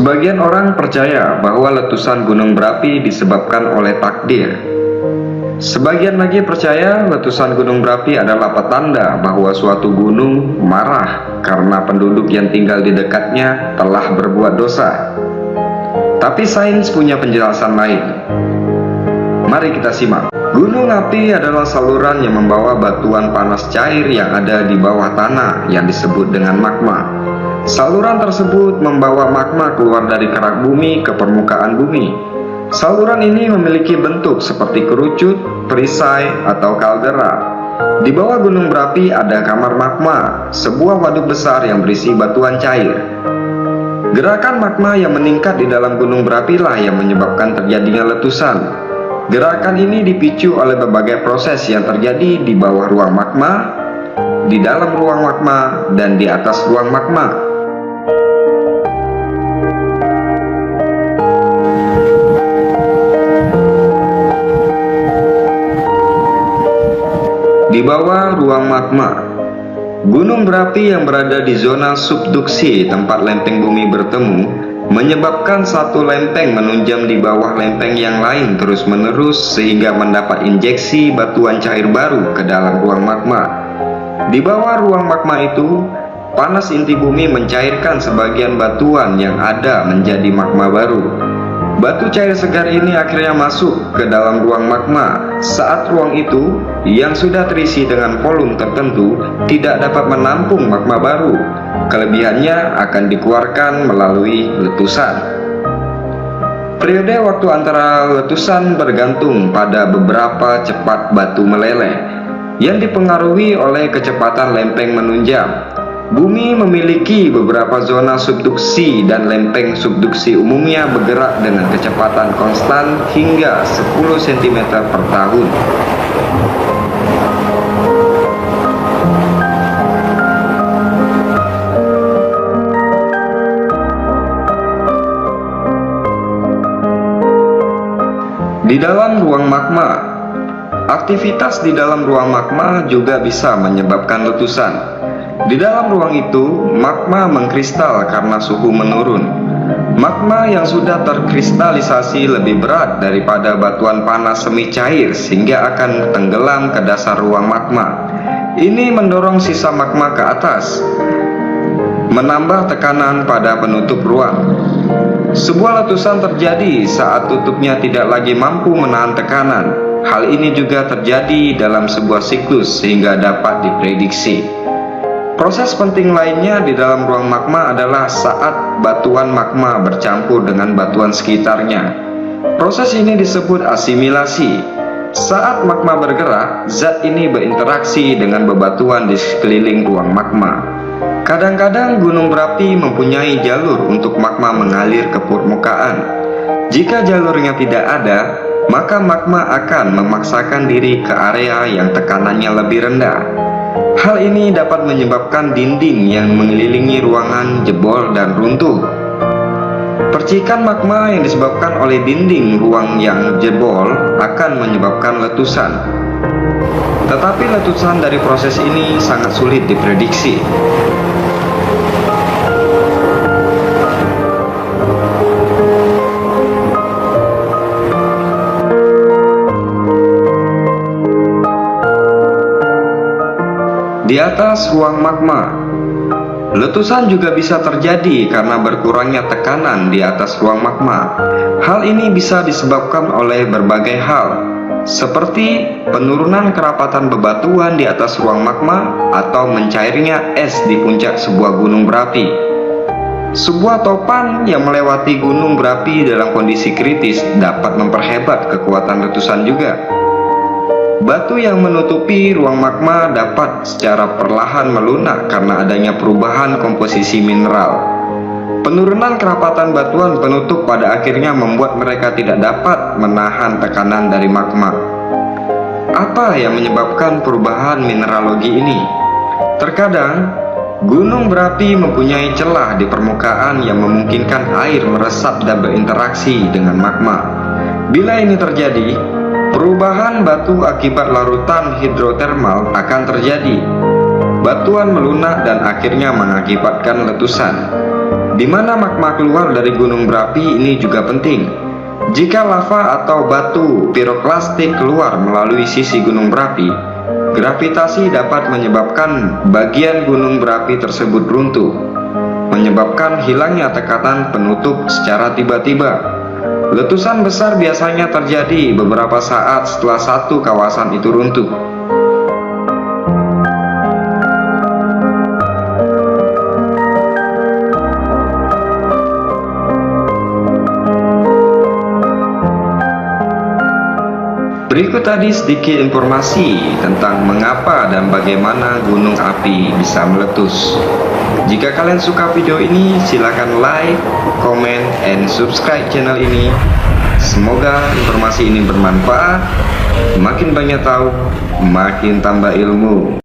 Sebagian orang percaya bahwa letusan gunung berapi disebabkan oleh takdir. Sebagian lagi percaya letusan gunung berapi adalah petanda bahwa suatu gunung marah karena penduduk yang tinggal di dekatnya telah berbuat dosa. Tapi sains punya penjelasan lain. Mari kita simak. Gunung api adalah saluran yang membawa batuan panas cair yang ada di bawah tanah yang disebut dengan magma. Saluran tersebut membawa magma keluar dari kerak bumi ke permukaan bumi. Saluran ini memiliki bentuk seperti kerucut, perisai, atau kaldera. Di bawah gunung berapi ada kamar magma, sebuah waduk besar yang berisi batuan cair. Gerakan magma yang meningkat di dalam gunung berapi lah yang menyebabkan terjadinya letusan. Gerakan ini dipicu oleh berbagai proses yang terjadi di bawah ruang magma, di dalam ruang magma, dan di atas ruang magma. Di bawah ruang magma, gunung berapi yang berada di zona subduksi tempat lempeng bumi bertemu menyebabkan satu lempeng menunjam di bawah lempeng yang lain terus-menerus sehingga mendapat injeksi batuan cair baru ke dalam ruang magma. Di bawah ruang magma itu, panas inti bumi mencairkan sebagian batuan yang ada menjadi magma baru. Batu cair segar ini akhirnya masuk ke dalam ruang magma. Saat ruang itu, yang sudah terisi dengan volume tertentu, tidak dapat menampung magma baru. Kelebihannya akan dikeluarkan melalui letusan. Periode waktu antara letusan bergantung pada beberapa cepat batu meleleh yang dipengaruhi oleh kecepatan lempeng menunjam. Bumi memiliki beberapa zona subduksi dan lempeng subduksi umumnya bergerak dengan kecepatan konstan hingga 10 cm per tahun. Di dalam ruang magma, aktivitas di dalam ruang magma juga bisa menyebabkan letusan. Di dalam ruang itu, magma mengkristal karena suhu menurun. Magma yang sudah terkristalisasi lebih berat daripada batuan panas semi cair sehingga akan tenggelam ke dasar ruang magma. Ini mendorong sisa magma ke atas, menambah tekanan pada penutup ruang. Sebuah letusan terjadi saat tutupnya tidak lagi mampu menahan tekanan. Hal ini juga terjadi dalam sebuah siklus sehingga dapat diprediksi. Proses penting lainnya di dalam ruang magma adalah saat batuan magma bercampur dengan batuan sekitarnya. Proses ini disebut asimilasi. Saat magma bergerak, zat ini berinteraksi dengan bebatuan di sekeliling ruang magma. Kadang-kadang gunung berapi mempunyai jalur untuk magma mengalir ke permukaan. Jika jalurnya tidak ada, maka magma akan memaksakan diri ke area yang tekanannya lebih rendah. Hal ini dapat menyebabkan dinding yang mengelilingi ruangan jebol dan runtuh. Percikan magma yang disebabkan oleh dinding ruang yang jebol akan menyebabkan letusan. Tetapi letusan dari proses ini sangat sulit diprediksi. Di atas ruang magma, letusan juga bisa terjadi karena berkurangnya tekanan di atas ruang magma. Hal ini bisa disebabkan oleh berbagai hal, seperti penurunan kerapatan bebatuan di atas ruang magma atau mencairnya es di puncak sebuah gunung berapi. Sebuah topan yang melewati gunung berapi dalam kondisi kritis dapat memperhebat kekuatan letusan juga. Batu yang menutupi ruang magma dapat secara perlahan melunak karena adanya perubahan komposisi mineral. Penurunan kerapatan batuan penutup pada akhirnya membuat mereka tidak dapat menahan tekanan dari magma. Apa yang menyebabkan perubahan mineralogi ini? Terkadang, gunung berapi mempunyai celah di permukaan yang memungkinkan air meresap dan berinteraksi dengan magma. Bila ini terjadi, perubahan batu akibat larutan hidrotermal akan terjadi. Batuan melunak dan akhirnya mengakibatkan letusan. Di mana magma keluar dari gunung berapi ini juga penting. Jika lava atau batu piroklastik keluar melalui sisi gunung berapi, gravitasi dapat menyebabkan bagian gunung berapi tersebut runtuh, menyebabkan hilangnya tekanan penutup secara tiba-tiba. Letusan besar biasanya terjadi beberapa saat setelah satu kawasan itu runtuh. Berikut tadi sedikit informasi tentang mengapa dan bagaimana gunung api bisa meletus. Jika kalian suka video ini, silakan like, comment, and subscribe channel ini. Semoga informasi ini bermanfaat. Makin banyak tahu, makin tambah ilmu.